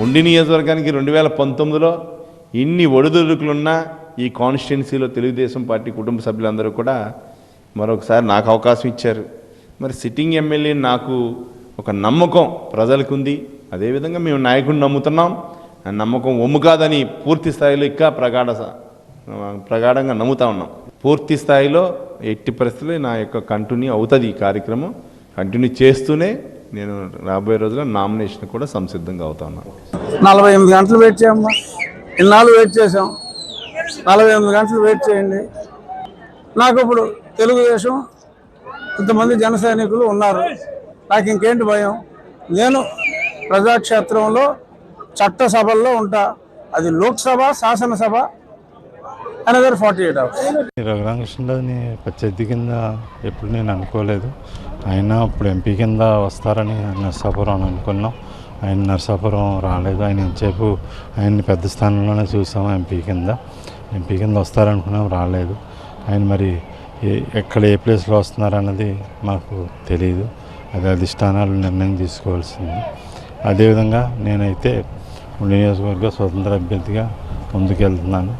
ఉండి నియోజకవర్గానికి 2019లో ఇన్ని ఒడిదుడుకులున్నా ఈ కాన్స్టిట్యున్సీలో తెలుగుదేశం పార్టీ కుటుంబ సభ్యులందరూ కూడా మరొకసారి నాకు అవకాశం ఇచ్చారు. మరి సిట్టింగ్ ఎమ్మెల్యే నాకు ఒక నమ్మకం ప్రజలకు ఉంది. అదేవిధంగా మేము నాయకుడిని నమ్ముతున్నాం. ఆ నమ్మకం ఒమ్ము కాదని పూర్తి స్థాయిలో ఇంకా ప్రగాఢంగా నమ్ముతా ఉన్నాం. పూర్తి స్థాయిలో ఎట్టి పరిస్థితుల్లో నా యొక్క కంటిన్యూ అవుతుంది. ఈ కార్యక్రమం కంటిన్యూ చేస్తూనే నేను రాబోయే రోజుల్లో నామినేషన్ కూడా సంసిద్ధంగా అవుతా ఉన్నాను. 48 గంటలు వెయిట్ చేయమ్మా. ఇన్నాళ్ళు వెయిట్ చేసాం. 48 గంటలు వెయిట్ చేయండి. నాకు ఇప్పుడు తెలుగుదేశం ఇంతమంది జన సైనికులు ఉన్నారు. నాకు ఇంకేంటి భయం? నేను ప్రజాక్షేత్రంలో చట్టసభల్లో ఉంటా. అది లోక్సభ, శాసనసభ. Another 48 hours. రఘురామకృష్ణరాజుని ప్రత్యర్థి కింద ఎప్పుడు నేను అనుకోలేదు. ఆయన ఇప్పుడు ఎంపీ కింద వస్తారని నర్సాపురం అనుకున్నాం. ఆయన నర్సాపురం రాలేదు. ఆయన ఎంతసేపు ఆయన్ని పెద్ద స్థానంలోనే చూసాము. ఎంపీ కింద వస్తారనుకున్నాం, రాలేదు. ఆయన మరి ఎక్కడ ఏ ప్లేస్లో వస్తున్నారన్నది మాకు తెలియదు. అది అధిష్టానాలు నిర్ణయం తీసుకోవాల్సింది. అదేవిధంగా నేనైతే నియోజకవర్గ స్వతంత్ర అభ్యర్థిగా ముందుకెళ్తున్నాను.